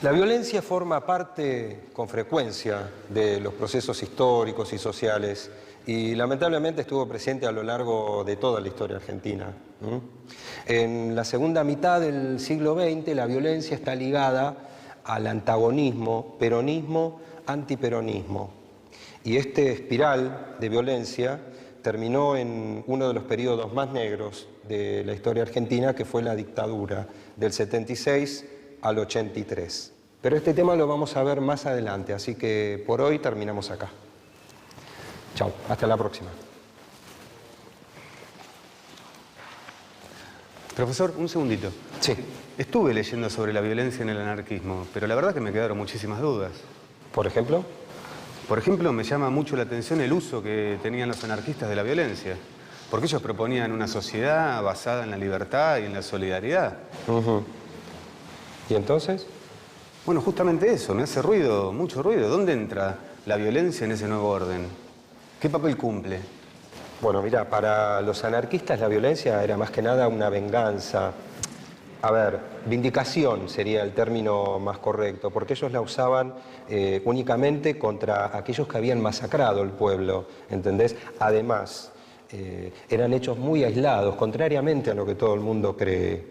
La violencia forma parte con frecuencia de los procesos históricos y sociales y lamentablemente estuvo presente a lo largo de toda la historia argentina. En la segunda mitad del siglo XX la violencia está ligada al antagonismo peronismo-antiperonismo. Y este espiral de violencia terminó en uno de los periodos más negros de la historia argentina, que fue la dictadura, del 76 al 83. Pero este tema lo vamos a ver más adelante, así que por hoy terminamos acá. Chao, hasta la próxima. Profesor, un segundito. Sí. Estuve leyendo sobre la violencia en el anarquismo, pero la verdad que me quedaron muchísimas dudas. ¿Por ejemplo? Por ejemplo, me llama mucho la atención el uso que tenían los anarquistas de la violencia. Porque ellos proponían una sociedad basada en la libertad y en la solidaridad. ¿Y entonces? Bueno, justamente eso, me hace ruido, mucho ruido. ¿Dónde entra la violencia en ese nuevo orden? ¿Qué papel cumple? Bueno, mira, para los anarquistas la violencia era más que nada una venganza. A ver, vindicación sería el término más correcto, porque ellos la usaban únicamente contra aquellos que habían masacrado el pueblo, ¿entendés? Además, eran hechos muy aislados, contrariamente a lo que todo el mundo cree.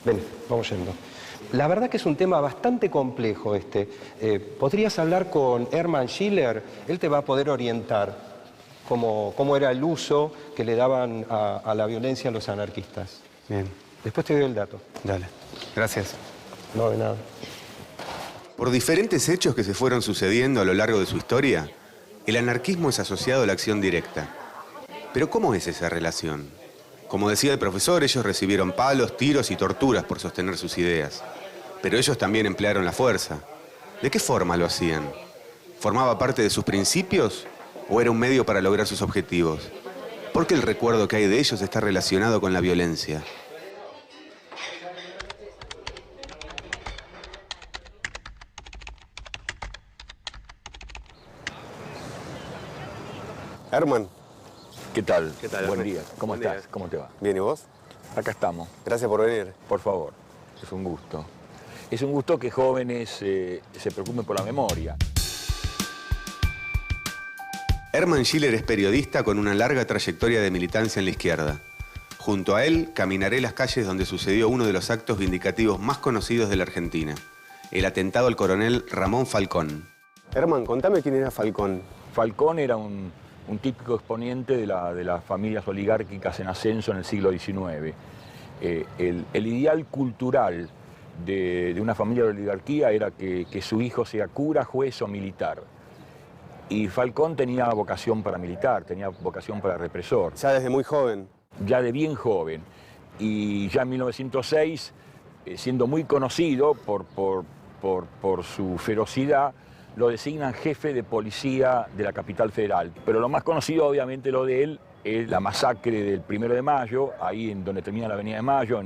Ven, vamos yendo. La verdad que es un tema bastante complejo este. Podrías hablar con Hermann Schiller, él te va a poder orientar cómo era el uso que le daban a la violencia a los anarquistas. Bien. Después te doy el dato. Dale. Gracias. No, de nada. Por diferentes hechos que se fueron sucediendo a lo largo de su historia, el anarquismo es asociado a la acción directa. Pero ¿cómo es esa relación? Como decía el profesor, ellos recibieron palos, tiros y torturas por sostener sus ideas. Pero ellos también emplearon la fuerza. ¿De qué forma lo hacían? ¿Formaba parte de sus principios o era un medio para lograr sus objetivos? ¿Por qué el recuerdo que hay de ellos está relacionado con la violencia? Herman. ¿Qué tal? ¿Qué tal, Buen Ernesto? día. ¿Cómo Buen estás? día. ¿Cómo te va? Bien, ¿y vos? Acá estamos. Gracias por venir. Por favor. Es un gusto. Es un gusto que jóvenes se preocupen por la memoria. Hermann Schiller es periodista con una larga trayectoria de militancia en la izquierda. Junto a él, caminaré las calles donde sucedió uno de los actos vindicativos más conocidos de la Argentina, el atentado al coronel Ramón Falcón. Herman, contame quién era Falcón. Falcón era un típico exponente de las familias oligárquicas en ascenso en el siglo XIX. El ideal cultural de una familia de oligarquía era que su hijo sea cura, juez o militar. Y Falcón tenía vocación para militar, tenía vocación para represor. Ya desde muy joven. Ya de bien joven. Y ya en 1906, siendo muy conocido por su ferocidad, lo designan jefe de policía de la capital federal. Pero lo más conocido, obviamente, lo de él es la masacre del 1 de mayo, ahí en donde termina la Avenida de Mayo,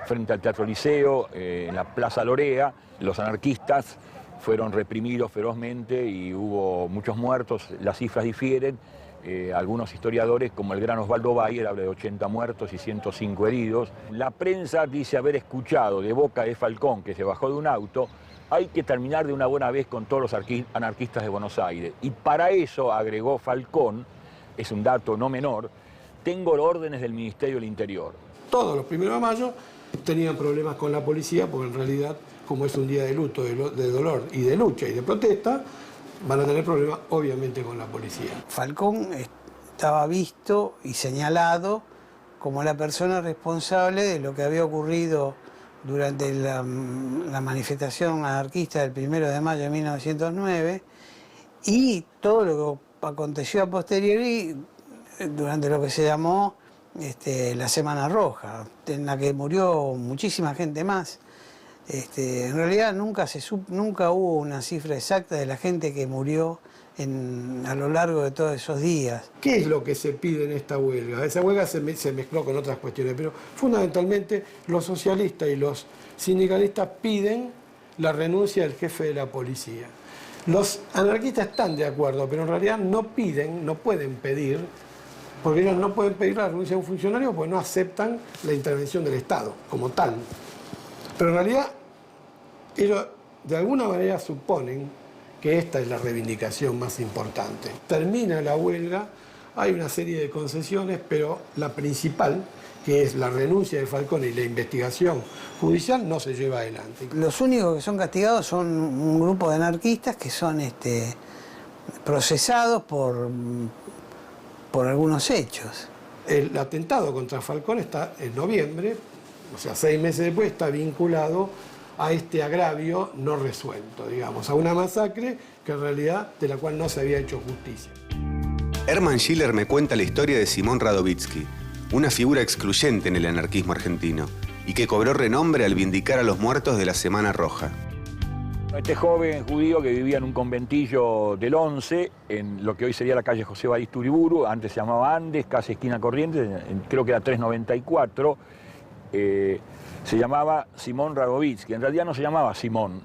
frente al Teatro Liceo, en la Plaza Lorea. Los anarquistas fueron reprimidos ferozmente y hubo muchos muertos, las cifras difieren. Algunos historiadores, como el gran Osvaldo Bayer, habla de 80 muertos y 105 heridos. La prensa dice haber escuchado de boca de Falcón, que se bajó de un auto: hay que terminar de una buena vez con todos los anarquistas de Buenos Aires. Y para eso, agregó Falcón, es un dato no menor, tengo órdenes del Ministerio del Interior. Todos los 1 de mayo tenían problemas con la policía, porque en realidad, como es un día de luto, de dolor y de lucha y de protesta, van a tener problemas obviamente con la policía. Falcón estaba visto y señalado como la persona responsable de lo que había ocurrido durante la manifestación anarquista del 1 de mayo de 1909 y todo lo que aconteció a posteriori durante lo que se llamó la Semana Roja, en la que murió muchísima gente más. En realidad nunca hubo una cifra exacta de la gente que murió a lo largo de todos esos días. ¿Qué es lo que se pide en esta huelga? Esa huelga se mezcló con otras cuestiones, pero fundamentalmente los socialistas y los sindicalistas piden la renuncia del jefe de la policía. Los anarquistas están de acuerdo, pero en realidad no pueden pedir, porque ellos no pueden pedir la renuncia de un funcionario porque no aceptan la intervención del Estado como tal. Pero en realidad ellos de alguna manera suponen que esta es la reivindicación más importante. Termina la huelga, hay una serie de concesiones, pero la principal, que es la renuncia de Falcón y la investigación judicial, no se lleva adelante. Los únicos que son castigados son un grupo de anarquistas que son procesados por algunos hechos. El atentado contra Falcón está en noviembre, o sea, 6 meses después, está vinculado a este agravio no resuelto, digamos, a una masacre que en realidad de la cual no se había hecho justicia. Hermann Schiller me cuenta la historia de Simón Radovítsky, una figura excluyente en el anarquismo argentino y que cobró renombre al vindicar a los muertos de la Semana Roja. Este joven judío que vivía en un conventillo del 11, en lo que hoy sería la calle José Baristo Uriburu, antes se llamaba Andes, casi esquina Corrientes, creo que era 394, se llamaba Simón Radovítsky. En realidad no se llamaba Simón,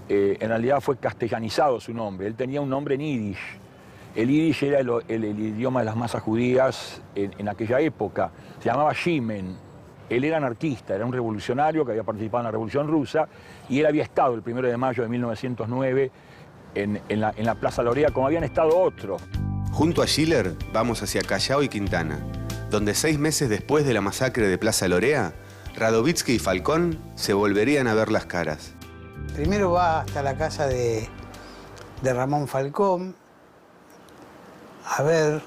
en realidad fue castellanizado su nombre. Él tenía un nombre en yiddish. El yiddish era el idioma de las masas judías en aquella época. Se llamaba Shimen. Él era anarquista, era un revolucionario que había participado en la Revolución Rusa y él había estado el 1 de mayo de 1909 en la Plaza Lorea, como habían estado otros. Junto a Schiller vamos hacia Callao y Quintana, donde 6 meses después de la masacre de Plaza Lorea, Radovítsky y Falcón se volverían a ver las caras. Primero va hasta la casa de Ramón Falcón a ver.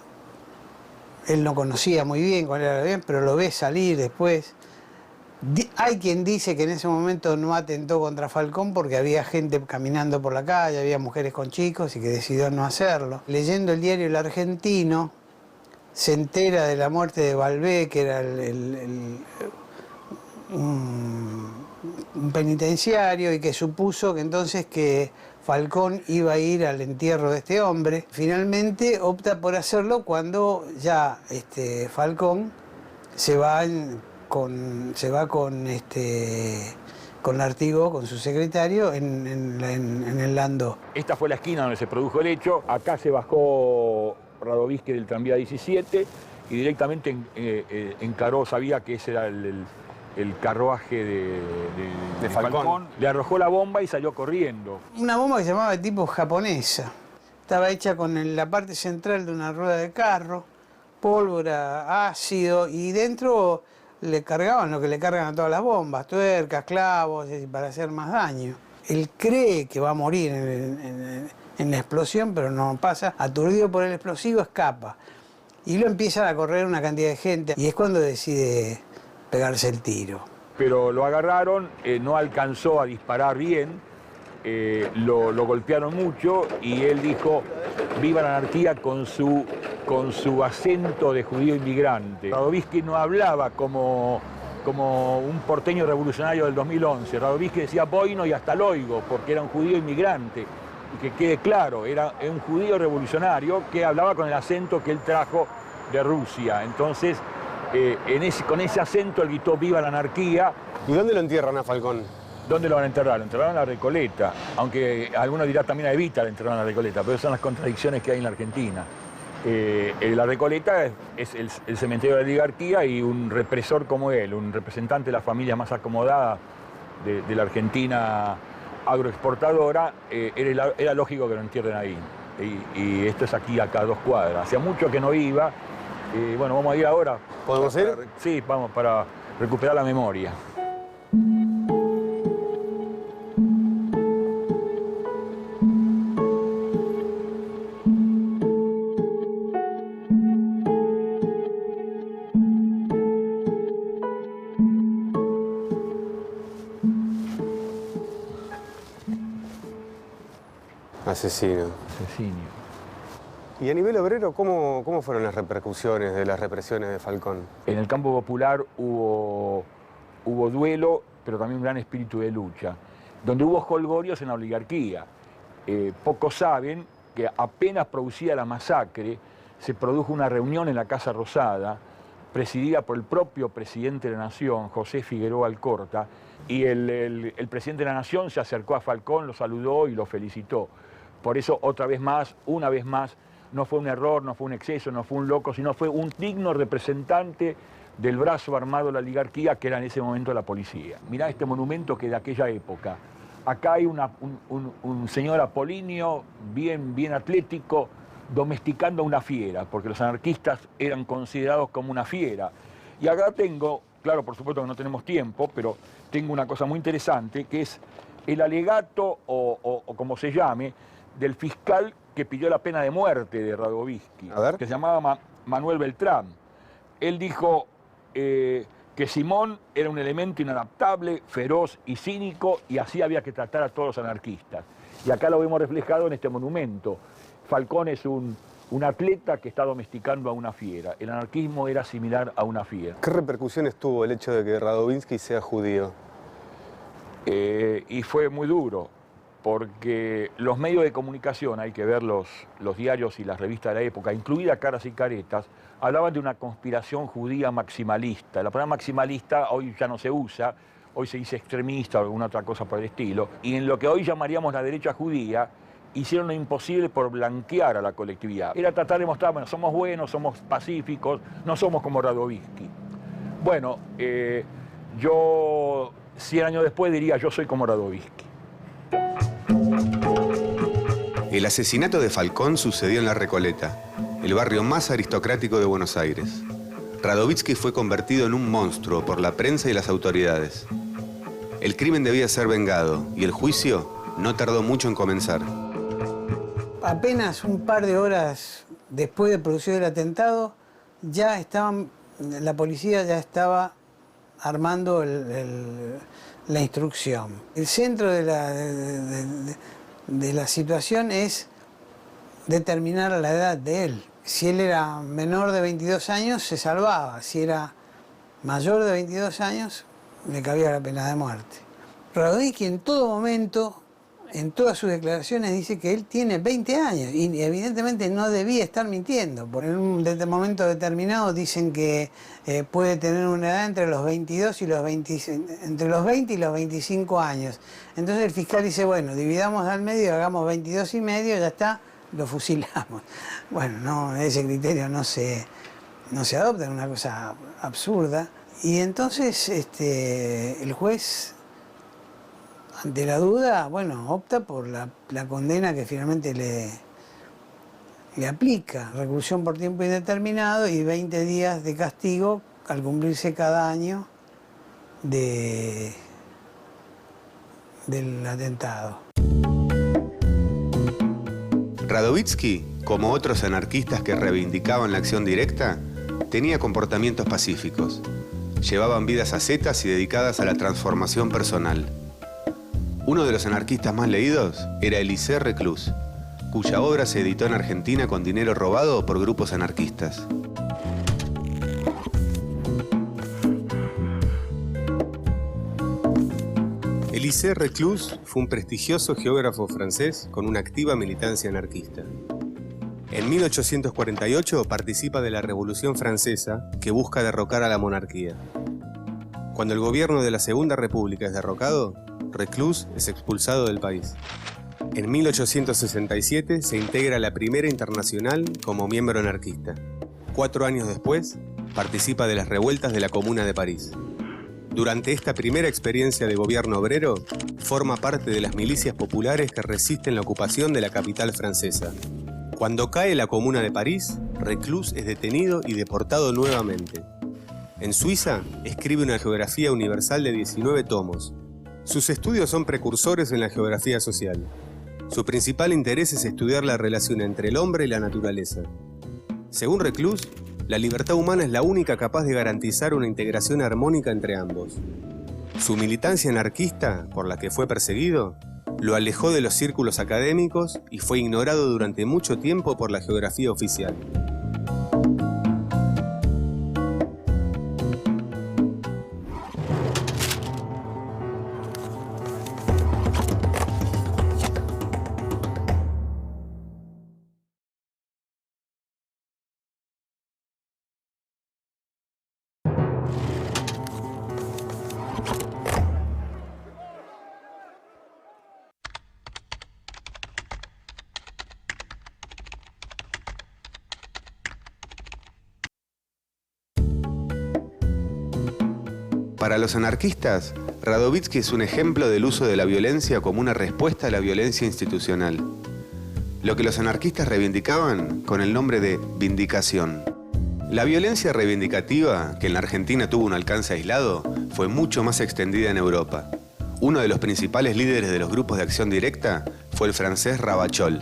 Él no conocía muy bien cuál era bien, pero lo ve salir después. Hay quien dice que en ese momento no atentó contra Falcón porque había gente caminando por la calle, había mujeres con chicos y que decidió no hacerlo. Leyendo el diario El Argentino, se entera de la muerte de Balbé, que era un penitenciario, y que supuso que entonces que Falcón iba a ir al entierro de este hombre. Finalmente opta por hacerlo cuando ya Falcón se va con Artigo, con su secretario, en el Landó. Esta fue la esquina donde se produjo el hecho. Acá se bajó Radovítsky del tranvía 17 y directamente encaró, sabía que ese era el carruaje de Falcón. Le arrojó la bomba y salió corriendo. Una bomba que se llamaba de tipo japonesa. Estaba hecha con la parte central de una rueda de carro, pólvora, ácido, y dentro le cargaban lo que le cargan a todas las bombas, tuercas, clavos, para hacer más daño. Él cree que va a morir en la explosión, pero no pasa. Aturdido por el explosivo, escapa. Y lo empiezan a correr una cantidad de gente, y es cuando decide pegarse el tiro. Pero lo agarraron, no alcanzó a disparar bien, lo golpearon mucho y él dijo, viva la anarquía, con su acento de judío inmigrante. Radovítsky no hablaba como un porteño revolucionario del 2011. Radovítsky decía boino y hasta loigo, porque era un judío inmigrante. Y que quede claro, era un judío revolucionario que hablaba con el acento que él trajo de Rusia. Entonces, con ese acento él gritó viva la anarquía. ¿Y dónde lo entierran a Falcón? ¿Dónde lo van a enterrar? Lo enterraron en la Recoleta, aunque algunos dirán también a Evita lo enterraron en la Recoleta, pero esas son las contradicciones que hay en la Argentina. La Recoleta es el cementerio de la oligarquía y un represor como él, un representante de la familia más acomodada de la Argentina agroexportadora, era lógico que lo entierren ahí. Y esto es aquí, acá a 2 cuadras. Hacía mucho que no iba. Bueno, vamos a ir ahora. ¿Podemos ir? Sí, vamos, para recuperar la memoria. Asesino. Asesinio. ¿Y a nivel obrero cómo fueron las repercusiones de las represiones de Falcón? En el campo popular hubo duelo, pero también un gran espíritu de lucha, donde hubo jolgorios en la oligarquía. Pocos saben que apenas producida la masacre, se produjo una reunión en la Casa Rosada, presidida por el propio presidente de la Nación, José Figueroa Alcorta, y el presidente de la Nación se acercó a Falcón, lo saludó y lo felicitó. Por eso, una vez más, no fue un error, no fue un exceso, no fue un loco, sino fue un digno representante del brazo armado de la oligarquía, que era en ese momento la policía. Mirá este monumento que de aquella época, acá hay un señor apolíneo, bien atlético, domesticando a una fiera, porque los anarquistas eran considerados como una fiera. Y acá tengo, claro, por supuesto que no tenemos tiempo, pero tengo una cosa muy interesante, que es el alegato, o como se llame, del fiscal que pidió la pena de muerte de Radovínsky, que se llamaba Manuel Beltrán. Él dijo que Simón era un elemento inadaptable, feroz y cínico, y así había que tratar a todos los anarquistas. Y acá lo vemos reflejado en este monumento. Falcón es un atleta que está domesticando a una fiera. El anarquismo era similar a una fiera. ¿Qué repercusiones tuvo el hecho de que Radovínsky sea judío? Y fue muy duro, porque los medios de comunicación, hay que ver los diarios y las revistas de la época, incluidas Caras y Caretas, hablaban de una conspiración judía maximalista. La palabra maximalista hoy ya no se usa, hoy se dice extremista o alguna otra cosa por el estilo, y en lo que hoy llamaríamos la derecha judía, hicieron lo imposible por blanquear a la colectividad. Era tratar de mostrar, bueno, somos buenos, somos pacíficos, no somos como Radovínsky. Bueno, yo 100 años después diría, yo soy como Radovínsky. El asesinato de Falcón sucedió en La Recoleta, el barrio más aristocrático de Buenos Aires. Radovínsky fue convertido en un monstruo por la prensa y las autoridades. El crimen debía ser vengado y el juicio no tardó mucho en comenzar. Apenas un par de horas después de producido el atentado, la policía ya estaba armando la instrucción. El centro de la situación es determinar la edad de él. Si él era menor de 22 años, se salvaba. Si era mayor de 22 años, le cabía la pena de muerte. Radovínsky en todo momento, en todas sus declaraciones, dice que él tiene 20 años y evidentemente no debía estar mintiendo. Por en un momento determinado dicen que puede tener una edad entre los 22 y entre los 20 y los 25 años. Entonces el fiscal dice, bueno, dividamos al medio, hagamos 22 y medio, ya está, lo fusilamos. Bueno, no, ese criterio no se adopta, es una cosa absurda. Y entonces el juez, ante la duda, bueno, opta por la condena que finalmente le aplica, reclusión por tiempo indeterminado y 20 días de castigo al cumplirse cada año del atentado. Radovínsky, como otros anarquistas que reivindicaban la acción directa, tenía comportamientos pacíficos. Llevaban vidas ascetas y dedicadas a la transformación personal. Uno de los anarquistas más leídos era Elisée Reclus, cuya obra se editó en Argentina con dinero robado por grupos anarquistas. Elisée Reclus fue un prestigioso geógrafo francés con una activa militancia anarquista. En 1848 participa de la Revolución Francesa que busca derrocar a la monarquía. Cuando el gobierno de la Segunda República es derrocado, Reclus es expulsado del país. En 1867 se integra a la Primera Internacional como miembro anarquista. 4 años después, participa de las revueltas de la Comuna de París. Durante esta primera experiencia de gobierno obrero, forma parte de las milicias populares que resisten la ocupación de la capital francesa. Cuando cae la Comuna de París, Reclus es detenido y deportado nuevamente. En Suiza, escribe una geografía universal de 19 tomos. Sus estudios son precursores en la geografía social. Su principal interés es estudiar la relación entre el hombre y la naturaleza. Según Reclus, la libertad humana es la única capaz de garantizar una integración armónica entre ambos. Su militancia anarquista, por la que fue perseguido, lo alejó de los círculos académicos y fue ignorado durante mucho tiempo por la geografía oficial. Para los anarquistas, Radovítsky es un ejemplo del uso de la violencia como una respuesta a la violencia institucional. Lo que los anarquistas reivindicaban con el nombre de vindicación. La violencia reivindicativa, que en la Argentina tuvo un alcance aislado, fue mucho más extendida en Europa. Uno de los principales líderes de los grupos de acción directa fue el francés Ravachol.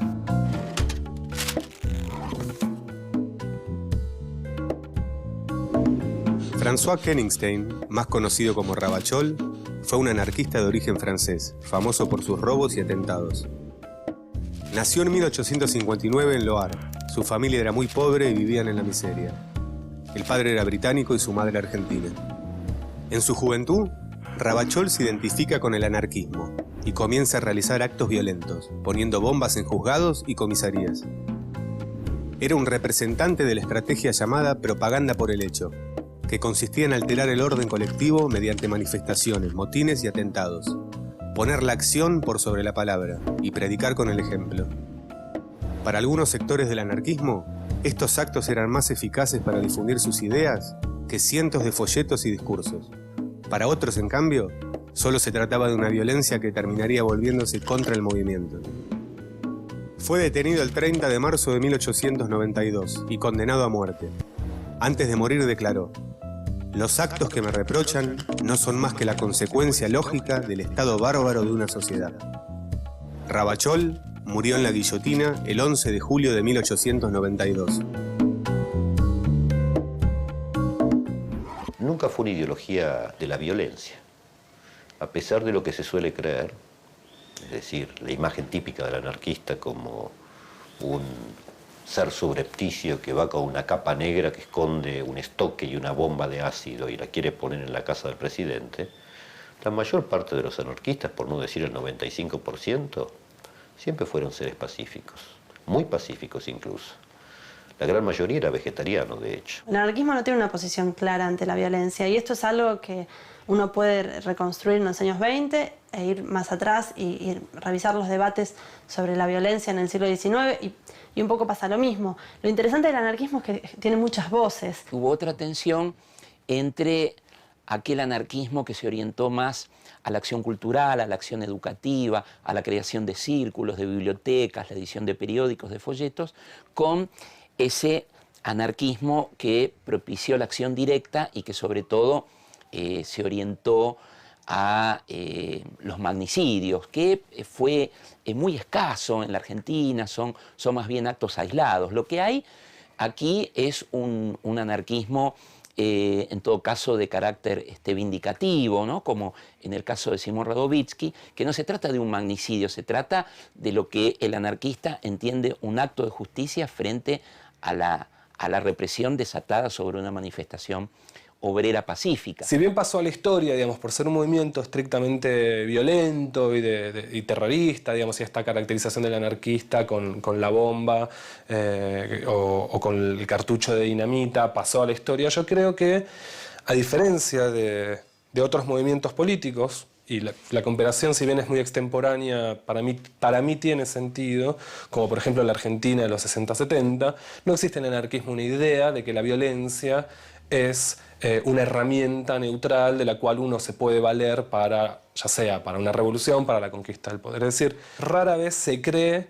François Kenigstein, más conocido como Ravachol, fue un anarquista de origen francés, famoso por sus robos y atentados. Nació en 1859 en Loire. Su familia era muy pobre y vivían en la miseria. El padre era británico y su madre argentina. En su juventud, Ravachol se identifica con el anarquismo y comienza a realizar actos violentos, poniendo bombas en juzgados y comisarías. Era un representante de la estrategia llamada propaganda por el hecho, que consistía en alterar el orden colectivo mediante manifestaciones, motines y atentados, poner la acción por sobre la palabra y predicar con el ejemplo. Para algunos sectores del anarquismo, estos actos eran más eficaces para difundir sus ideas que cientos de folletos y discursos. Para otros, en cambio, solo se trataba de una violencia que terminaría volviéndose contra el movimiento. Fue detenido el 30 de marzo de 1892 y condenado a muerte. Antes de morir declaró: "Los actos que me reprochan no son más que la consecuencia lógica del estado bárbaro de una sociedad". Ravachol murió en la guillotina el 11 de julio de 1892. Nunca fue una ideología de la violencia, a pesar de lo que se suele creer, es decir, la imagen típica del anarquista como un ser subrepticio que va con una capa negra que esconde un estoque y una bomba de ácido y la quiere poner en la casa del presidente. La mayor parte de los anarquistas, por no decir el 95%, siempre fueron seres pacíficos, muy pacíficos incluso. La gran mayoría era vegetariano, de hecho. El anarquismo no tiene una posición clara ante la violencia y esto es algo que uno puede reconstruir en los años 20 e ir más atrás y revisar los debates sobre la violencia en el siglo XIX y un poco pasa lo mismo. Lo interesante del anarquismo es que tiene muchas voces. Hubo otra tensión entre aquel anarquismo que se orientó más a la acción cultural, a la acción educativa, a la creación de círculos, de bibliotecas, la edición de periódicos, de folletos, con ese anarquismo que propició la acción directa y que sobre todo se orientó a los magnicidios, que fue muy escaso en la Argentina, son más bien actos aislados. Lo que hay aquí es un anarquismo en todo caso de carácter vindicativo, ¿no? Como en el caso de Simón Radovítsky, que no se trata de un magnicidio, se trata de lo que el anarquista entiende un acto de justicia frente a la represión desatada sobre una manifestación obrera pacífica. Si bien pasó a la historia, digamos, por ser un movimiento estrictamente violento y terrorista, digamos, y esta caracterización del anarquista con la bomba o con el cartucho de dinamita pasó a la historia, yo creo que, a diferencia de otros movimientos políticos, y la comparación, si bien es muy extemporánea, para mí tiene sentido, como por ejemplo en la Argentina de los 60-70, no existe en el anarquismo una idea de que la violencia es una herramienta neutral de la cual uno se puede valer para, ya sea para una revolución, para la conquista del poder. Es decir, rara vez se cree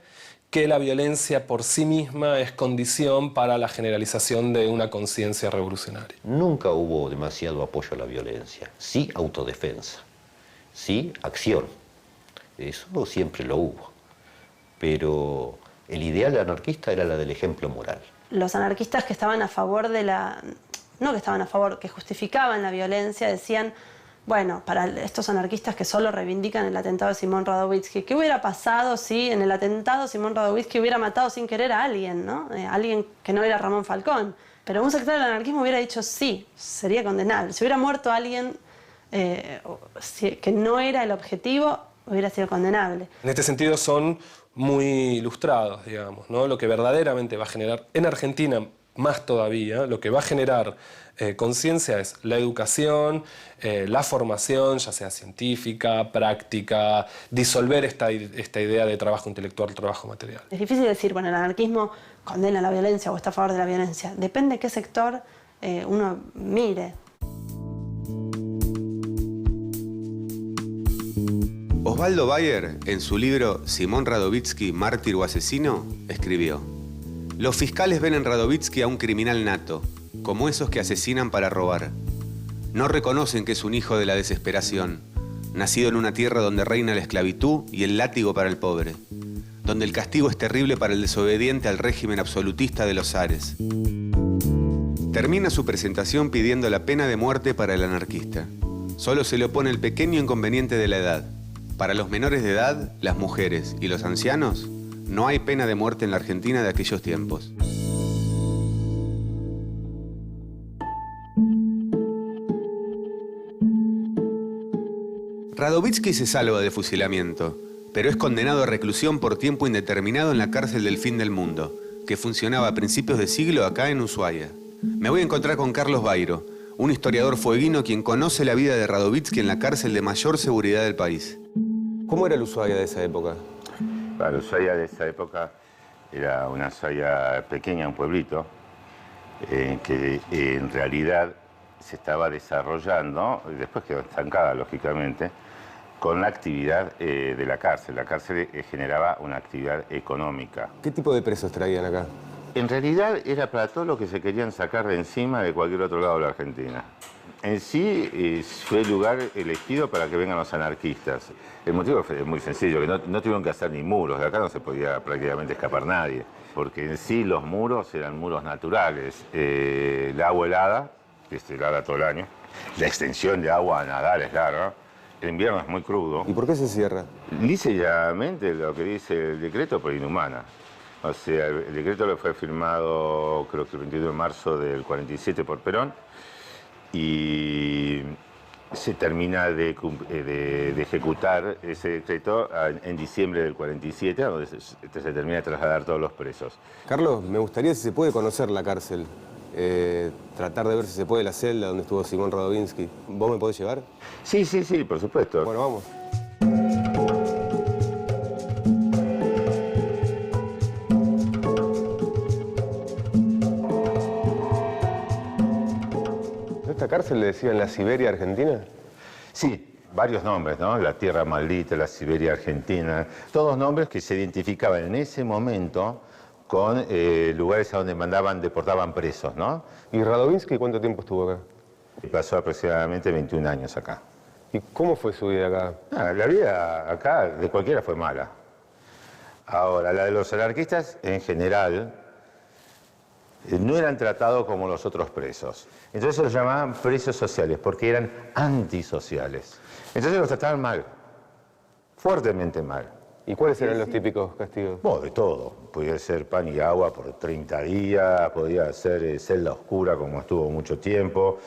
que la violencia por sí misma es condición para la generalización de una conciencia revolucionaria. Nunca hubo demasiado apoyo a la violencia, sí autodefensa, sí acción, eso siempre lo hubo, pero el ideal anarquista era la del ejemplo moral. Los anarquistas que estaban a favor de la... no que estaban a favor, que justificaban la violencia, decían, bueno, para estos anarquistas que solo reivindican el atentado de Simón Radovítsky, ¿qué hubiera pasado si en el atentado Simón Radovítsky hubiera matado sin querer a alguien, ¿no? Alguien que no era Ramón Falcón? Pero un sector del anarquismo hubiera dicho sí, sería condenable. Si hubiera muerto alguien que no era el objetivo, hubiera sido condenable. En este sentido son muy ilustrados, digamos, ¿no? Lo que verdaderamente va a generar en Argentina, más todavía, lo que va a generar conciencia es la educación, la formación, ya sea científica, práctica, disolver esta idea de trabajo intelectual, trabajo material. Es difícil decir, bueno, el anarquismo condena la violencia o está a favor de la violencia. Depende de qué sector uno mire. Osvaldo Bayer, en su libro Simón Radovítsky, mártir o asesino, escribió: los fiscales ven en Radovítsky a un criminal nato, como esos que asesinan para robar. No reconocen que es un hijo de la desesperación, nacido en una tierra donde reina la esclavitud y el látigo para el pobre, donde el castigo es terrible para el desobediente al régimen absolutista de los zares. Termina su presentación pidiendo la pena de muerte para el anarquista. Solo se le opone el pequeño inconveniente de la edad. Para los menores de edad, las mujeres y los ancianos, no hay pena de muerte en la Argentina de aquellos tiempos. Radovítsky se salva de fusilamiento, pero es condenado a reclusión por tiempo indeterminado en la cárcel del fin del mundo, que funcionaba a principios de siglo acá en Ushuaia. Me voy a encontrar con Carlos Bairo, un historiador fueguino quien conoce la vida de Radovítsky en la cárcel de mayor seguridad del país. ¿Cómo era el Ushuaia de esa época? Bueno, Ushuaia de esa época era una Ushuaia pequeña, un pueblito, que en realidad se estaba desarrollando, y después quedó estancada, lógicamente, con la actividad de la cárcel. La cárcel generaba una actividad económica. ¿Qué tipo de presos traían acá? En realidad era para todo lo que se querían sacar de encima de cualquier otro lado de la Argentina. En sí fue el lugar elegido para que vengan los anarquistas. El motivo fue muy sencillo, que no tuvieron que hacer ni muros. De acá no se podía prácticamente escapar nadie. Porque en sí los muros eran muros naturales. El agua helada, que es helada todo el año. La extensión de agua a nadar es larga. El invierno es muy crudo. ¿Y por qué se cierra? Lisa y llanamente lo que dice el decreto por inhumana. O sea, el decreto lo fue firmado creo que el 21 de marzo del 47 por Perón y se termina de ejecutar ese decreto en diciembre del 47, donde se termina de trasladar todos los presos. Carlos, me gustaría, si se puede, conocer la cárcel. Tratar de ver si se puede la celda donde estuvo Simón Radovítsky. ¿Vos me podés llevar? Sí, por supuesto. Bueno, vamos. ¿Esta cárcel le decían la Siberia Argentina? Sí, varios nombres, ¿no? La Tierra Maldita, la Siberia Argentina, todos nombres que se identificaban en ese momento con lugares a donde deportaban presos, ¿no? ¿Y Radovítsky cuánto tiempo estuvo acá? Pasó aproximadamente 21 años acá. ¿Y cómo fue su vida acá? La vida acá de cualquiera fue mala. Ahora, la de los anarquistas en general no eran tratados como los otros presos. Entonces los llamaban presos sociales porque eran antisociales. Entonces los trataban mal, fuertemente mal. ¿Y cuáles eran los típicos castigos? Bueno, de todo. Podía ser pan y agua por 30 días, podía ser celda oscura como estuvo mucho tiempo,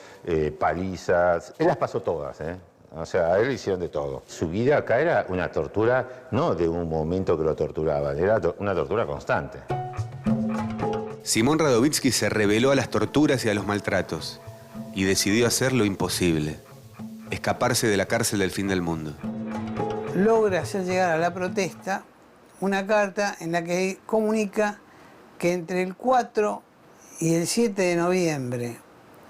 palizas. Él las pasó todas, ¿eh? O sea, a él le hicieron de todo. Su vida acá era una tortura, no de un momento que lo torturaban, era una tortura constante. Simón Radovítsky se rebeló a las torturas y a los maltratos y decidió hacer lo imposible, escaparse de la cárcel del fin del mundo. Logra hacer llegar a la protesta una carta en la que comunica que entre el 4 y el 7 de noviembre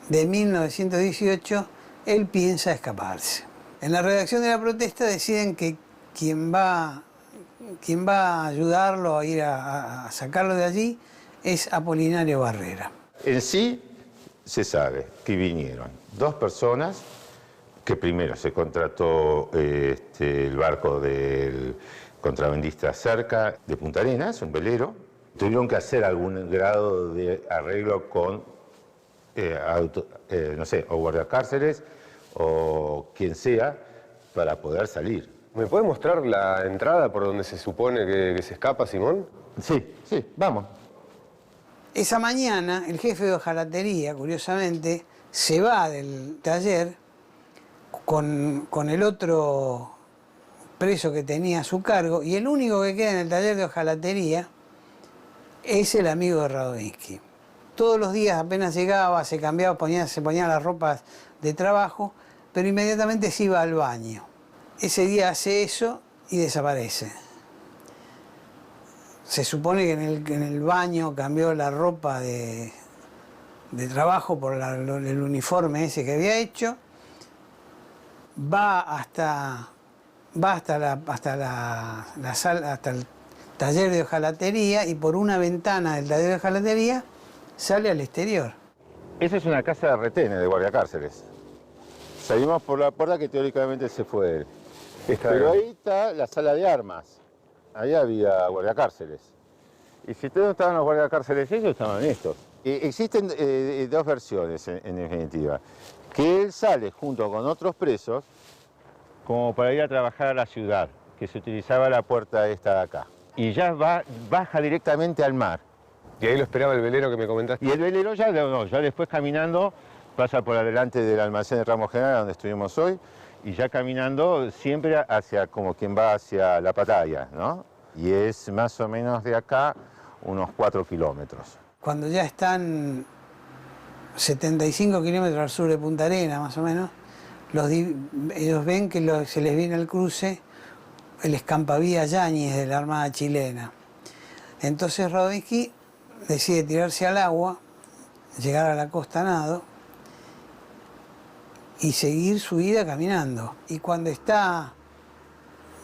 de 1918 él piensa escaparse. En la redacción de la protesta deciden que quien va a ayudarlo a ir a sacarlo de allí es Apolinario Barrera. En sí se sabe que vinieron dos personas, que primero se contrató el barco del contrabandista Cerca de Punta Arenas, un velero. Tuvieron que hacer algún grado de arreglo con, no sé, o guardacárceles o quien sea, para poder salir. ¿Me puede mostrar la entrada por donde se supone que se escapa Simón? Sí, vamos. Esa mañana el jefe de hojalatería, curiosamente, se va del taller con el otro preso que tenía a su cargo, y el único que queda en el taller de hojalatería es el amigo de Radovítsky. Todos los días apenas llegaba, se cambiaba, se ponía las ropas de trabajo, pero inmediatamente se iba al baño. Ese día hace eso y desaparece. Se supone que en el baño cambió la ropa de trabajo por el uniforme ese que había hecho. Va hasta va hasta la sala, hasta el taller de hojalatería, y por una ventana del taller de hojalatería sale al exterior. Esa es una casa de retenes de guardiacárceles. Salimos por la puerta que teóricamente se fue él. Pero ahí está la sala de armas. Ahí había guardiacárceles. Y si ustedes no estaban los guardiacárceles, ellos estaban estos. Existen dos versiones, en definitiva. Que él sale junto con otros presos como para ir a trabajar a la ciudad, que se utilizaba la puerta esta de acá. Y ya baja directamente al mar. Y ahí lo esperaba el velero que me comentaste. Y el velero ya después caminando pasa por adelante del almacén de Ramos General, donde estuvimos hoy, y ya caminando siempre hacia como quien va hacia la Pataya, ¿no? Y es más o menos de acá unos 4 kilómetros. Cuando ya están 75 kilómetros al sur de Punta Arenas, más o menos, ellos ven que se les viene al cruce el escampavías Yáñez de la Armada chilena. Entonces Radovínsky decide tirarse al agua, llegar a la costa a nado y seguir su vida caminando. Y cuando está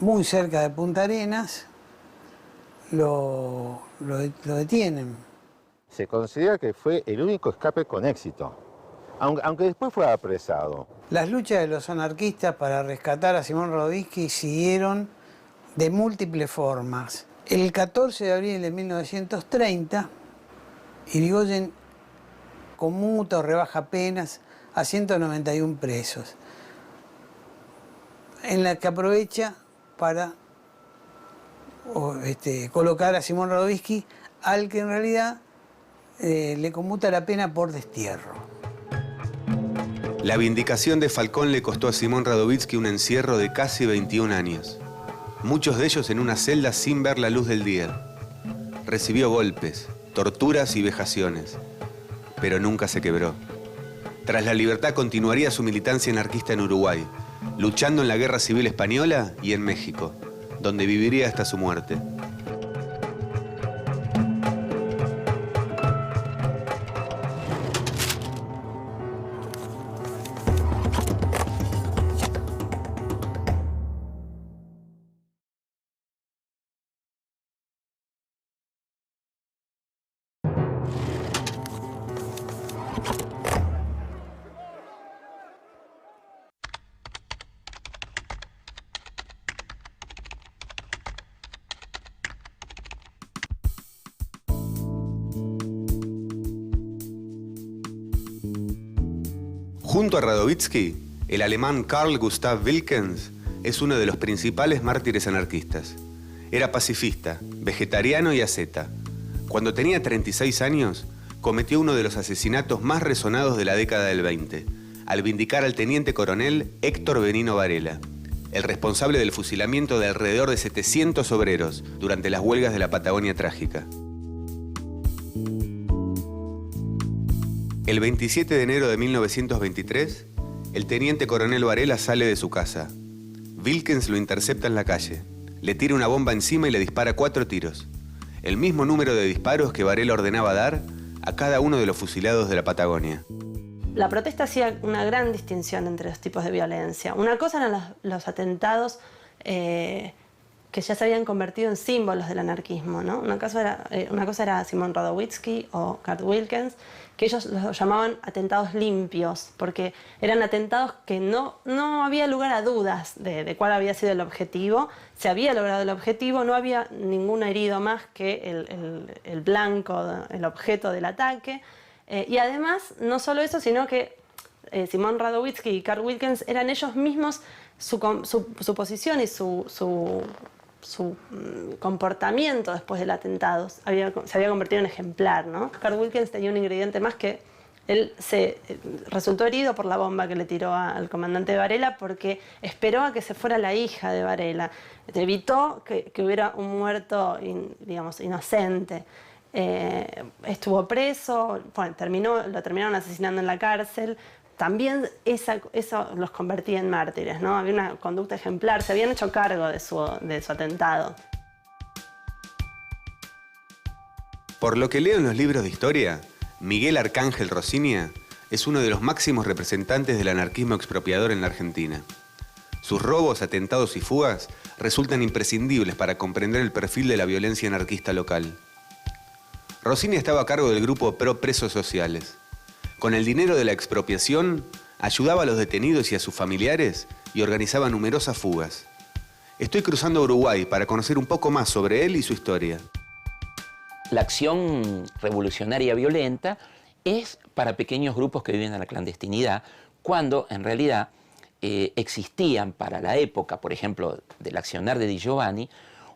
muy cerca de Punta Arenas, lo detienen. Se considera que fue el único escape con éxito, aunque después fue apresado. Las luchas de los anarquistas para rescatar a Simón Radovínsky siguieron de múltiples formas. El 14 de abril de 1930, Irigoyen conmuta o rebaja penas a 191 presos, en la que aprovecha para colocar a Simón Radovínsky, al que en realidad le conmuta la pena por destierro. La vindicación de Falcón le costó a Simón Radovínsky un encierro de casi 21 años. Muchos de ellos en una celda sin ver la luz del día. Recibió golpes, torturas y vejaciones, pero nunca se quebró. Tras la libertad continuaría su militancia anarquista en Uruguay, luchando en la Guerra Civil Española y en México, donde viviría hasta su muerte. Junto a Radovínsky, el alemán Carl Gustav Wilkens es uno de los principales mártires anarquistas. Era pacifista, vegetariano y asceta. Cuando tenía 36 años, cometió uno de los asesinatos más resonados de la década del 20, al vindicar al teniente coronel Héctor Benino Varela, el responsable del fusilamiento de alrededor de 700 obreros durante las huelgas de la Patagonia Trágica. El 27 de enero de 1923, el teniente coronel Varela sale de su casa. Wilkens lo intercepta en la calle, le tira una bomba encima y le dispara 4 tiros. El mismo número de disparos que Varela ordenaba dar a cada uno de los fusilados de la Patagonia. La protesta hacía una gran distinción entre los tipos de violencia. Una cosa eran los atentados que ya se habían convertido en símbolos del anarquismo, ¿no? Una cosa era Simón Radovínsky o Kurt Wilkens, que ellos los llamaban atentados limpios, porque eran atentados que no había lugar a dudas de cuál había sido el objetivo. Se había logrado el objetivo, no había ningún herido más que el blanco, el objeto del ataque. Y además, no solo eso, sino que Simón Radovínsky y Kurt Wilkens eran ellos mismos, su posición y su comportamiento después del atentado se había convertido en ejemplar, ¿no? Kurt Wilkens tenía un ingrediente más, que él resultó herido por la bomba que le tiró al comandante Varela, porque esperó a que se fuera la hija de Varela. Evitó que hubiera un muerto, digamos, inocente. Estuvo preso, bueno, lo terminaron asesinando en la cárcel. También eso los convertía en mártires, ¿no? Había una conducta ejemplar, se habían hecho cargo de su atentado. Por lo que leo en los libros de historia, Miguel Arcángel Rosiña es uno de los máximos representantes del anarquismo expropiador en la Argentina. Sus robos, atentados y fugas resultan imprescindibles para comprender el perfil de la violencia anarquista local. Rossini estaba a cargo del grupo Pro Presos Sociales. Con el dinero de la expropiación, ayudaba a los detenidos y a sus familiares y organizaba numerosas fugas. Estoy cruzando Uruguay para conocer un poco más sobre él y su historia. La acción revolucionaria violenta es para pequeños grupos que viven en la clandestinidad, cuando en realidad existían para la época, por ejemplo, del accionar de Di Giovanni,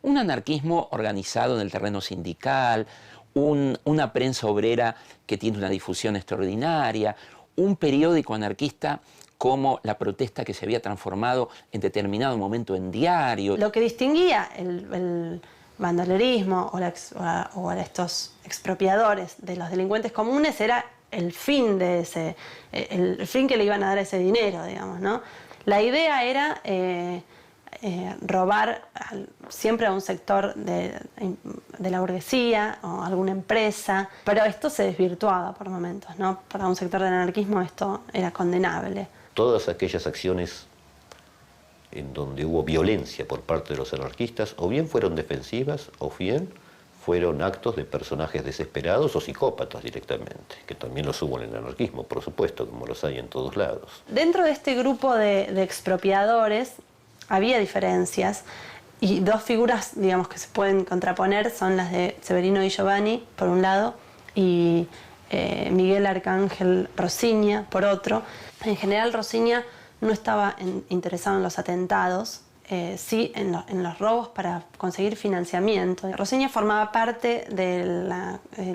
un anarquismo organizado en el terreno sindical, una prensa obrera que tiene una difusión extraordinaria, un periódico anarquista como La Protesta, que se había transformado en determinado momento en diario. Lo que distinguía el bandolerismo o a estos expropiadores de los delincuentes comunes era el fin de el fin que le iban a dar ese dinero, digamos, ¿no? La idea era robar siempre a un sector de la burguesía o alguna empresa, pero esto se desvirtuaba por momentos, ¿no? Para un sector del anarquismo esto era condenable. Todas aquellas acciones en donde hubo violencia por parte de los anarquistas, o bien fueron defensivas, o bien fueron actos de personajes desesperados o psicópatas directamente, que también los hubo en el anarquismo, por supuesto, como los hay en todos lados. Dentro de este grupo de expropiadores había diferencias, y dos figuras, digamos, que se pueden contraponer son las de Severino Di Giovanni, por un lado, y Miguel Arcángel Rosiña, por otro. En general, Rosiña no estaba interesado en los atentados, sí en los robos para conseguir financiamiento. Rosiña formaba parte del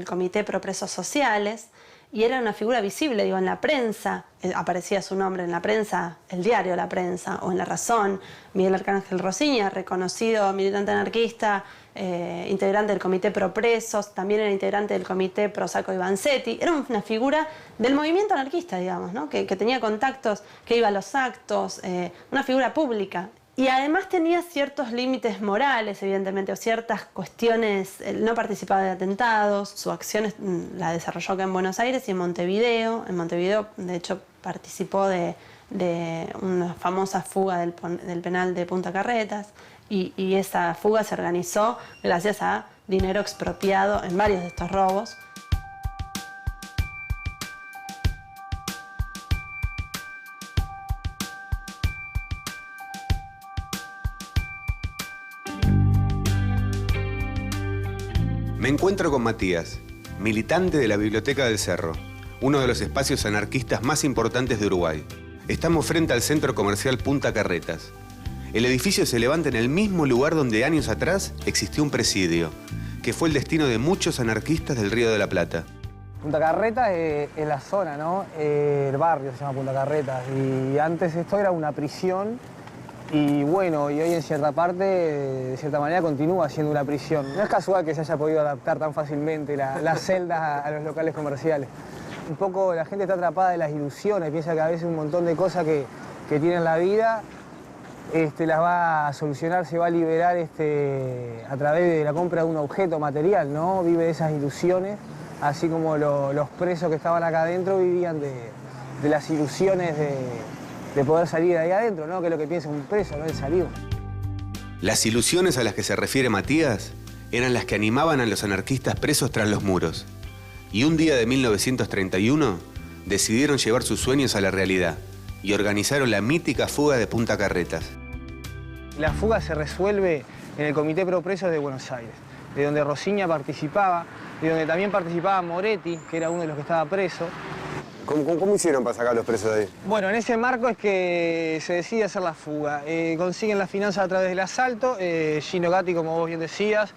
Comité Pro Presos Sociales y era una figura visible, digo, en la prensa, aparecía su nombre en la prensa, el diario La Prensa o en La Razón. Miguel Arcángel Rosiña, reconocido militante anarquista, integrante del Comité Pro Presos, también era integrante del Comité Pro Sacco y Vanzetti. Era una figura del movimiento anarquista, digamos, ¿no? que tenía contactos, que iba a los actos, una figura pública. Y además tenía ciertos límites morales, evidentemente, o ciertas cuestiones. Él no participaba de atentados, su acción la desarrolló acá en Buenos Aires y en Montevideo. En Montevideo, de hecho, participó de una famosa fuga del penal de Punta Carretas, y esa fuga se organizó gracias a dinero expropiado en varios de estos robos. Me encuentro con Matías, militante de la Biblioteca del Cerro, uno de los espacios anarquistas más importantes de Uruguay. Estamos frente al centro comercial Punta Carretas. El edificio se levanta en el mismo lugar donde años atrás existió un presidio, que fue el destino de muchos anarquistas del Río de la Plata. Punta Carretas es la zona, ¿no? El barrio se llama Punta Carretas, y antes esto era una prisión. Y bueno, y hoy en cierta parte, de cierta manera, continúa siendo una prisión. No es casual que se haya podido adaptar tan fácilmente las celdas a los locales comerciales. Un poco la gente está atrapada de las ilusiones, piensa que a veces un montón de cosas que tiene en la vida las va a solucionar, se va a liberar a través de la compra de un objeto material, ¿no? Vive de esas ilusiones, así como los presos que estaban acá adentro vivían de las ilusiones de poder salir de ahí adentro, ¿no? Que es lo que piensa un preso, ¿no? El salir. Las ilusiones a las que se refiere Matías eran las que animaban a los anarquistas presos tras los muros. Y un día de 1931 decidieron llevar sus sueños a la realidad y organizaron la mítica fuga de Punta Carretas. La fuga se resuelve en el Comité Pro Presos de Buenos Aires, de donde Rosiña participaba, de donde también participaba Moretti, que era uno de los que estaba preso. ¿Cómo hicieron para sacar a los presos de ahí? Bueno, en ese marco es que se decide hacer la fuga. Consiguen la finanza a través del asalto. Gino Gatti, como vos bien decías,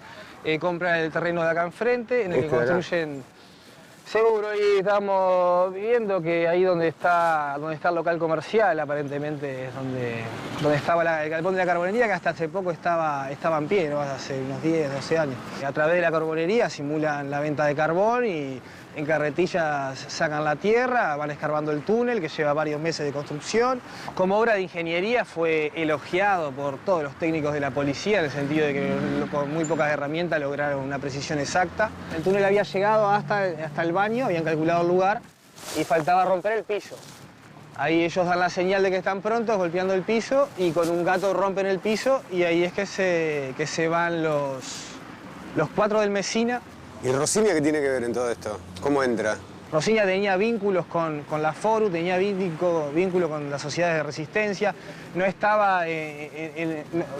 compra el terreno de acá enfrente, en el que construyen... Seguro, y estamos viendo que ahí donde está el local comercial, aparentemente es donde estaba el galpón de la carbonería, que hasta hace poco estaba en pie, ¿no? Hace unos 10, 12 años. A través de la carbonería simulan la venta de carbón y en carretillas sacan la tierra, van escarbando el túnel, que lleva varios meses de construcción. Como obra de ingeniería fue elogiado por todos los técnicos de la policía, en el sentido de que con muy pocas herramientas lograron una precisión exacta. El túnel había llegado hasta el baño, habían calculado el lugar y faltaba romper el piso. Ahí ellos dan la señal de que están prontos, golpeando el piso, y con un gato rompen el piso, y ahí es que se van los 4 del Mesina. ¿Y Rosinia qué tiene que ver en todo esto? ¿Cómo entra? Rosinia tenía vínculos con la FORU, tenía vínculo con las sociedades de resistencia, no estaba,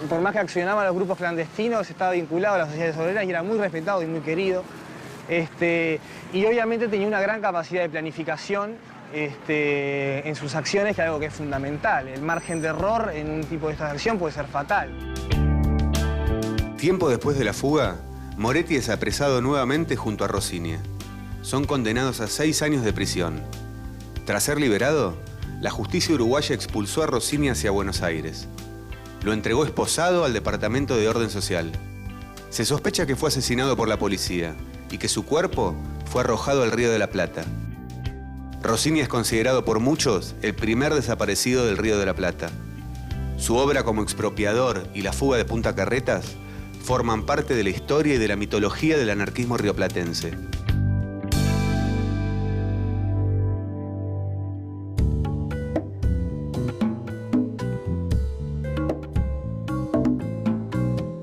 por más que accionaba los grupos clandestinos, estaba vinculado a las sociedades obreras y era muy respetado y muy querido. Y obviamente tenía una gran capacidad de planificación en sus acciones, que es algo que es fundamental. El margen de error en un tipo de esta acción puede ser fatal. Tiempo después de la fuga, Moretti es apresado nuevamente junto a Rosinia. Son condenados a 6 años de prisión. Tras ser liberado, la justicia uruguaya expulsó a Rosinia hacia Buenos Aires. Lo entregó esposado al Departamento de Orden Social. Se sospecha que fue asesinado por la policía y que su cuerpo fue arrojado al Río de la Plata. Rosinia es considerado por muchos el primer desaparecido del Río de la Plata. Su obra como expropiador y la fuga de Punta Carretas forman parte de la historia y de la mitología del anarquismo rioplatense.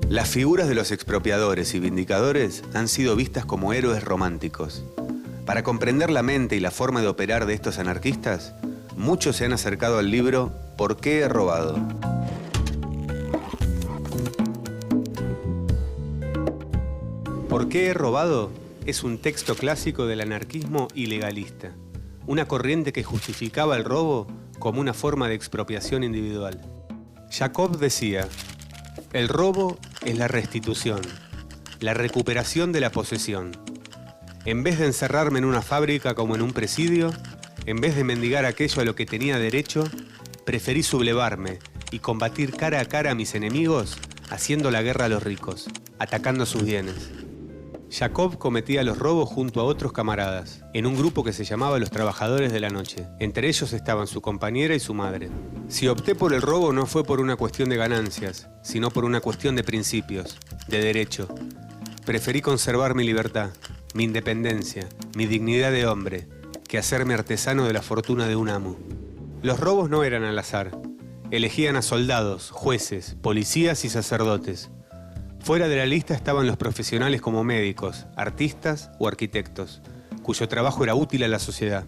Las figuras de los expropiadores y vindicadores han sido vistas como héroes románticos. Para comprender la mente y la forma de operar de estos anarquistas, muchos se han acercado al libro ¿Por qué he robado? ¿Por qué he robado? Es un texto clásico del anarquismo ilegalista, una corriente que justificaba el robo como una forma de expropiación individual. Jacob decía: el robo es la restitución, la recuperación de la posesión. En vez de encerrarme en una fábrica como en un presidio, en vez de mendigar aquello a lo que tenía derecho, preferí sublevarme y combatir cara a cara a mis enemigos, haciendo la guerra a los ricos, atacando sus bienes. Jacob cometía los robos junto a otros camaradas, en un grupo que se llamaba Los Trabajadores de la Noche. Entre ellos estaban su compañera y su madre. Si opté por el robo no fue por una cuestión de ganancias, sino por una cuestión de principios, de derecho. Preferí conservar mi libertad, mi independencia, mi dignidad de hombre, que hacerme artesano de la fortuna de un amo. Los robos no eran al azar. Elegían a soldados, jueces, policías y sacerdotes. Fuera de la lista estaban los profesionales como médicos, artistas o arquitectos, cuyo trabajo era útil a la sociedad.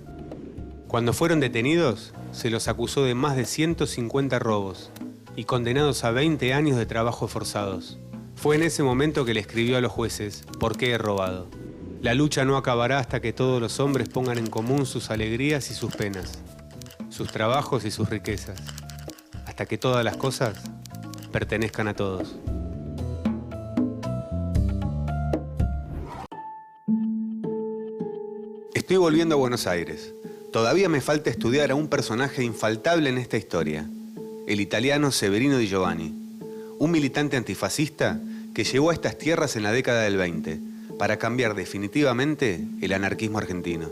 Cuando fueron detenidos, se los acusó de más de 150 robos y condenados a 20 años de trabajos forzados. Fue en ese momento que le escribió a los jueces: ¿por qué he robado? La lucha no acabará hasta que todos los hombres pongan en común sus alegrías y sus penas, sus trabajos y sus riquezas, hasta que todas las cosas pertenezcan a todos. Estoy volviendo a Buenos Aires. Todavía me falta estudiar a un personaje infaltable en esta historia, el italiano Severino Di Giovanni, un militante antifascista que llegó a estas tierras en la década del 20 para cambiar definitivamente el anarquismo argentino.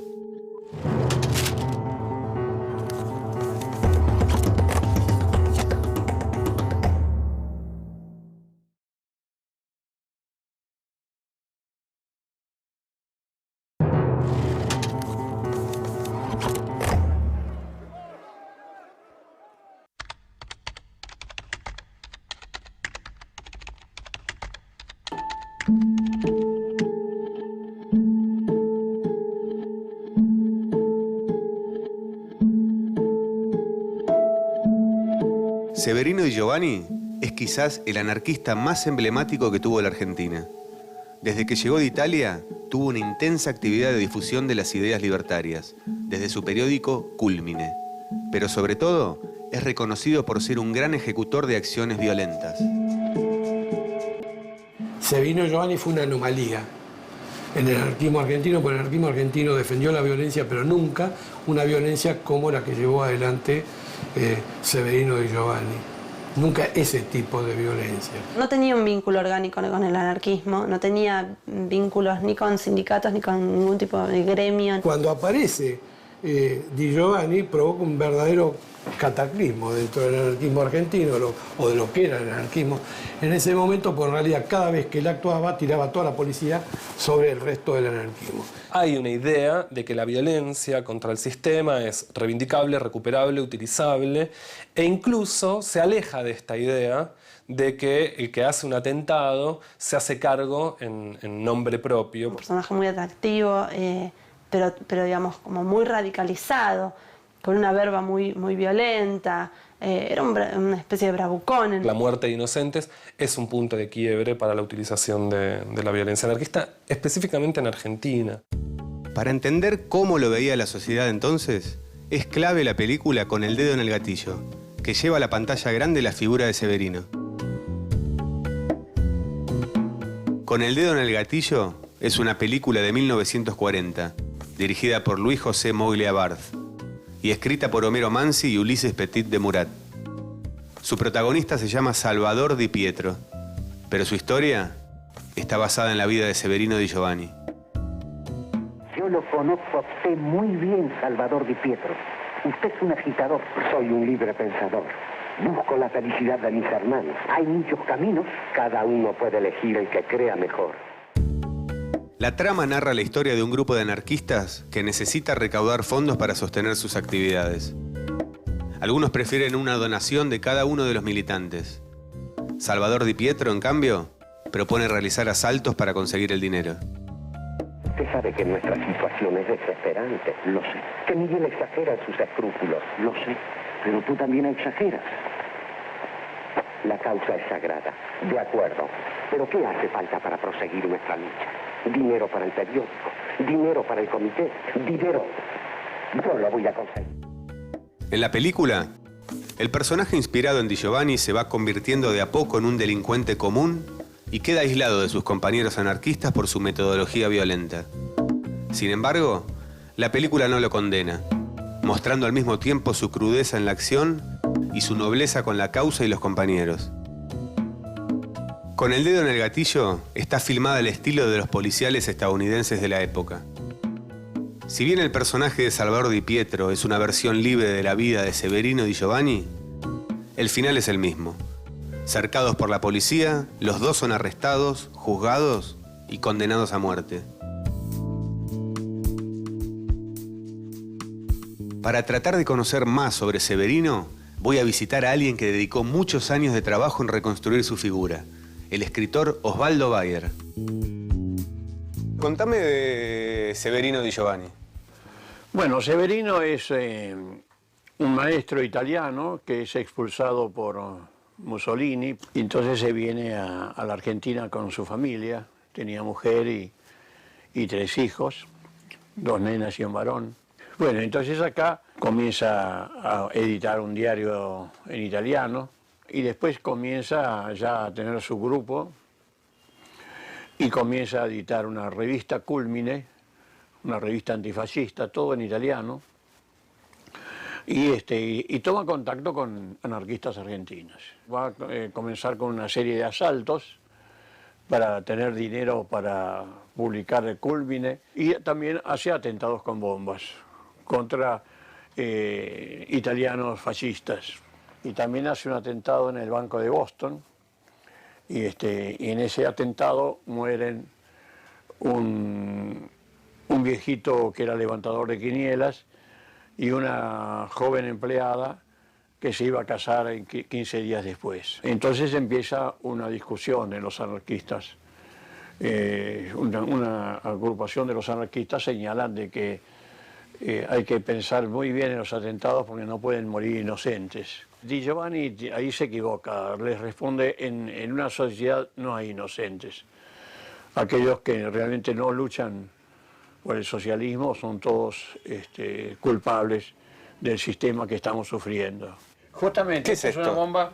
Severino Di Giovanni es quizás el anarquista más emblemático que tuvo la Argentina. Desde que llegó de Italia, tuvo una intensa actividad de difusión de las ideas libertarias, desde su periódico Culmine. Pero sobre todo, es reconocido por ser un gran ejecutor de acciones violentas. Severino Giovanni fue una anomalía en el anarquismo argentino, porque el anarquismo argentino defendió la violencia, pero nunca una violencia como la que llevó adelante Severino Di Giovanni. Nunca ese tipo de violencia. No tenía un vínculo orgánico con el anarquismo, no tenía vínculos ni con sindicatos ni con ningún tipo de gremio. Cuando aparece Di Giovanni provoca un verdadero cataclismo dentro del anarquismo argentino, o de lo que era el anarquismo en ese momento, porque en realidad cada vez que él actuaba tiraba toda la policía sobre el resto del anarquismo. Hay una idea de que la violencia contra el sistema es reivindicable, recuperable, utilizable, e incluso se aleja de esta idea de que el que hace un atentado se hace cargo en nombre propio. Un personaje muy atractivo, pero digamos como muy radicalizado, con una verba muy violenta, era una especie de bravucón. La muerte de inocentes es un punto de quiebre para la utilización de la violencia anarquista, específicamente en Argentina. Para entender cómo lo veía la sociedad entonces, es clave la película Con el dedo en el gatillo, que lleva a la pantalla grande la figura de Severino. Con el dedo en el gatillo es una película de 1940, dirigida por Luis José Moglia Barth y escrita por Homero Manzi y Ulises Petit de Murat. Su protagonista se llama Salvador Di Pietro, pero su historia está basada en la vida de Severino Di Giovanni. Yo lo conozco a usted muy bien, Salvador Di Pietro. Usted es un agitador. Soy un libre pensador. Busco la felicidad de mis hermanos. Hay muchos caminos. Cada uno puede elegir el que crea mejor. La trama narra la historia de un grupo de anarquistas que necesita recaudar fondos para sostener sus actividades. Algunos prefieren una donación de cada uno de los militantes. Salvador Di Pietro, en cambio, propone realizar asaltos para conseguir el dinero. Usted sabe que nuestra situación es desesperante. Lo sé. Que Miguel exagera en sus escrúpulos. Lo sé. Pero tú también exageras. La causa es sagrada. De acuerdo. Pero ¿qué hace falta para proseguir nuestra lucha? Dinero para el periódico, dinero para el comité, dinero. Yo lo voy a conseguir. En la película, el personaje inspirado en Di Giovanni se va convirtiendo de a poco en un delincuente común y queda aislado de sus compañeros anarquistas por su metodología violenta. Sin embargo, la película no lo condena, mostrando al mismo tiempo su crudeza en la acción y su nobleza con la causa y los compañeros. Con el dedo en el gatillo está filmada al estilo de los policiales estadounidenses de la época. Si bien el personaje de Salvador Di Pietro es una versión libre de la vida de Severino Di Giovanni, el final es el mismo. Cercados por la policía, los dos son arrestados, juzgados y condenados a muerte. Para tratar de conocer más sobre Severino, voy a visitar a alguien que dedicó muchos años de trabajo en reconstruir su figura. El escritor Osvaldo Bayer. Contame de Severino Di Giovanni. Bueno, Severino es un maestro italiano que es expulsado por Mussolini, y entonces se viene a la Argentina con su familia. Tenía mujer y 3 hijos, 2 nenas y un varón. Bueno, entonces acá comienza a editar un diario en italiano, y después comienza ya a tener su grupo y comienza a editar una revista Culmine, una revista antifascista, todo en italiano, y toma contacto con anarquistas argentinos. Va a comenzar con una serie de asaltos para tener dinero para publicar el Culmine, y también hace atentados con bombas contra italianos fascistas. Y también hace un atentado en el Banco de Boston, y en ese atentado mueren un viejito que era levantador de quinielas y una joven empleada que se iba a casar 15 días después. Entonces empieza una discusión en los anarquistas. Una agrupación de los anarquistas señalan de que hay que pensar muy bien en los atentados porque no pueden morir inocentes. Di Giovanni ahí se equivoca, les responde, en una sociedad no hay inocentes. Aquellos que realmente no luchan por el socialismo son todos culpables del sistema que estamos sufriendo. Justamente, ¿qué es esto? ¿Es una bomba?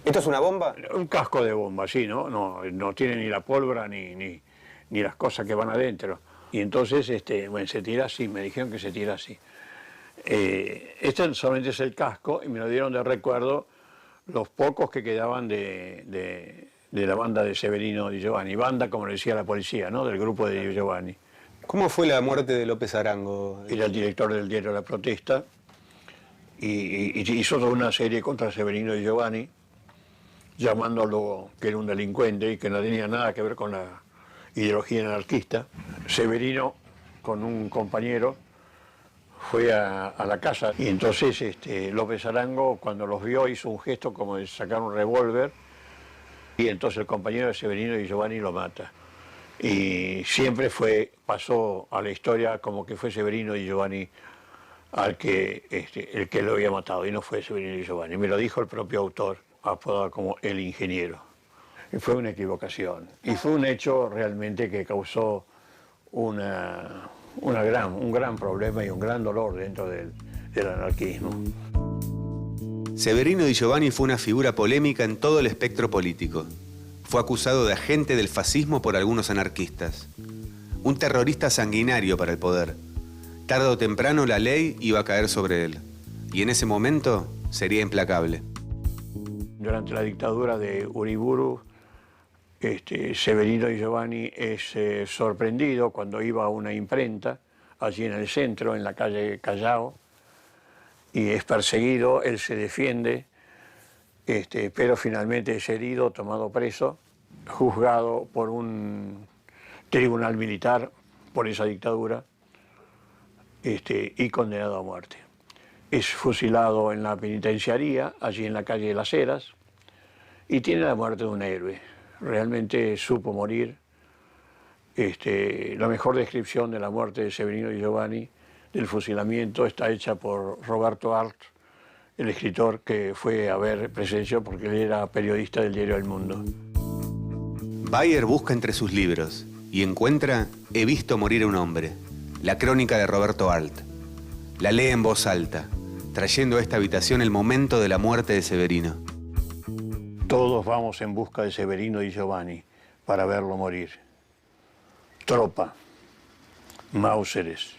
¿Esto es una bomba? Un casco de bomba, sí, ¿no? No tiene ni la pólvora ni las cosas que van adentro. Y entonces, bueno, se tira así, me dijeron que se tira así. Este solamente es el casco y me lo dieron de recuerdo los pocos que quedaban de la banda de Severino Di Giovanni. Banda, como le decía la policía, ¿no? Del grupo de Di Giovanni. ¿Cómo fue la muerte de López Arango? Era el director del diario La Protesta y hizo toda una serie contra Severino Di Giovanni, llamándolo que era un delincuente y que no tenía nada que ver con la ideología anarquista. Severino, con un compañero, fue a la casa y entonces López Arango, cuando los vio, hizo un gesto como de sacar un revólver y entonces el compañero de Severino Di Giovanni lo mata. Y siempre pasó a la historia como que fue Severino Di Giovanni el que lo había matado, y no fue Severino Di Giovanni. Me lo dijo el propio autor, apodado como el ingeniero. Y fue una equivocación. Y fue un hecho realmente que causó un gran problema y un gran dolor dentro del anarquismo. Severino Di Giovanni fue una figura polémica en todo el espectro político. Fue acusado de agente del fascismo por algunos anarquistas. Un terrorista sanguinario para el poder. Tarde o temprano la ley iba a caer sobre él. Y en ese momento sería implacable. Durante la dictadura de Uriburu, Severino Di Giovanni es sorprendido cuando iba a una imprenta, allí en el centro, en la calle Callao, y es perseguido, él se defiende, pero finalmente es herido, tomado preso, juzgado por un tribunal militar por esa dictadura y condenado a muerte. Es fusilado en la penitenciaría, allí en la calle de las Heras, y tiene la muerte de un héroe. Realmente supo morir. La mejor descripción de la muerte de Severino Di Giovanni, del fusilamiento, está hecha por Roberto Arlt, el escritor que fue a ver presenció porque él era periodista del diario El Mundo. Bayer busca entre sus libros y encuentra He visto morir a un hombre, la crónica de Roberto Arlt. La lee en voz alta, trayendo a esta habitación el momento de la muerte de Severino. Todos vamos en busca de Severino Di Giovanni para verlo morir. Tropa, máuseres,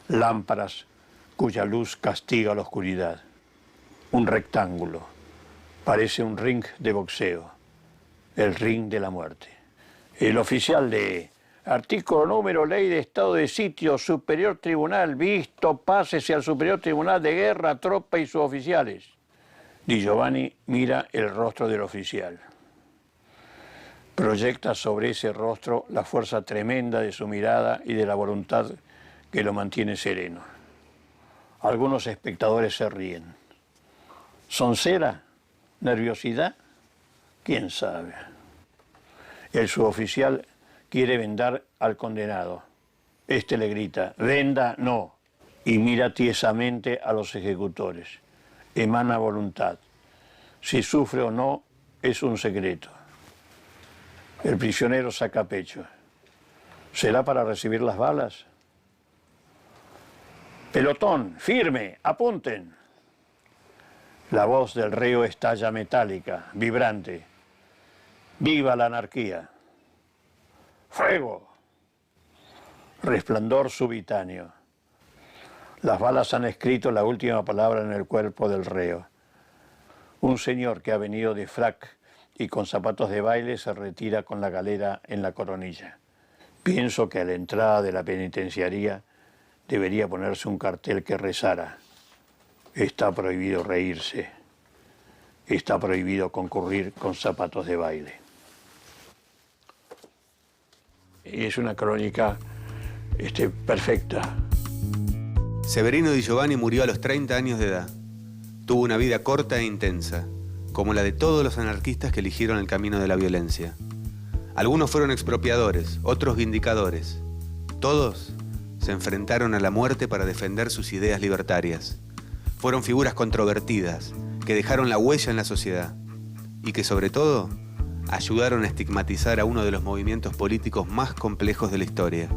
lámparas cuya luz castiga la oscuridad. Un rectángulo, parece un ring de boxeo, el ring de la muerte. El oficial lee, artículo número, ley de estado de sitio, superior tribunal, visto, pásese al superior tribunal de guerra, tropa y sus oficiales. Di Giovanni mira el rostro del oficial. Proyecta sobre ese rostro la fuerza tremenda de su mirada y de la voluntad que lo mantiene sereno. Algunos espectadores se ríen. ¿Soncera? ¿Nerviosidad? ¿Quién sabe? El suboficial quiere vendar al condenado. Este le grita, venda no, y mira tiesamente a los ejecutores. Emana voluntad. Si sufre o no, es un secreto. El prisionero saca pecho. ¿Será para recibir las balas? Pelotón, firme, apunten. La voz del reo estalla metálica, vibrante. ¡Viva la anarquía! ¡Fuego! Resplandor subitáneo. Las balas han escrito la última palabra en el cuerpo del reo. Un señor que ha venido de frac y con zapatos de baile se retira con la galera en la coronilla. Pienso que a la entrada de la penitenciaría debería ponerse un cartel que rezara: está prohibido reírse, está prohibido concurrir con zapatos de baile. Y es una crónica perfecta. Severino Di Giovanni murió a los 30 años de edad. Tuvo una vida corta e intensa, como la de todos los anarquistas que eligieron el camino de la violencia. Algunos fueron expropiadores, otros vindicadores. Todos se enfrentaron a la muerte para defender sus ideas libertarias. Fueron figuras controvertidas, que dejaron la huella en la sociedad y que, sobre todo, ayudaron a estigmatizar a uno de los movimientos políticos más complejos de la historia.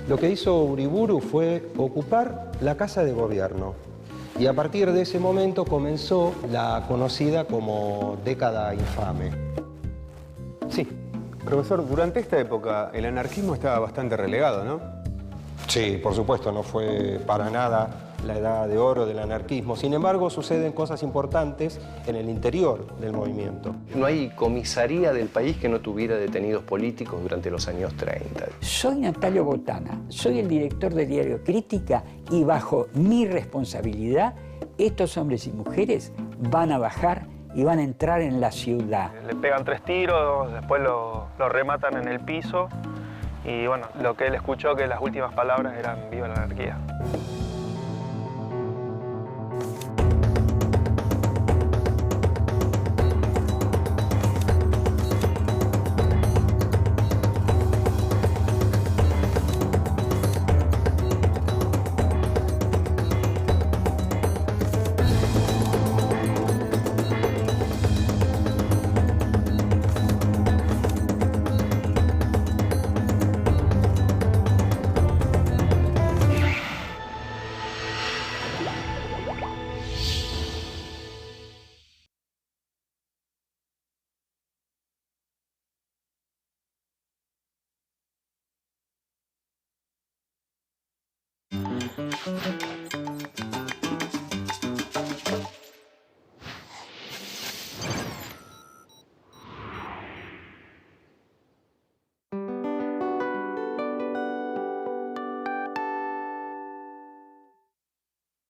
Lo que hizo Uriburu fue ocupar la Casa de Gobierno. Y a partir de ese momento comenzó la conocida como década infame. Sí. Profesor, durante esta época el anarquismo estaba bastante relegado, ¿no? Sí, por supuesto, no fue para nada la edad de oro del anarquismo. Sin embargo, suceden cosas importantes en el interior del movimiento. No hay comisaría del país que no tuviera detenidos políticos durante los años 30. Soy Natalio Botana, soy el director de Diario Crítica y bajo mi responsabilidad, estos hombres y mujeres van a bajar y van a entrar en la ciudad. Le pegan 3 tiros, después lo rematan en el piso y bueno, lo que él escuchó que las últimas palabras eran "viva la anarquía".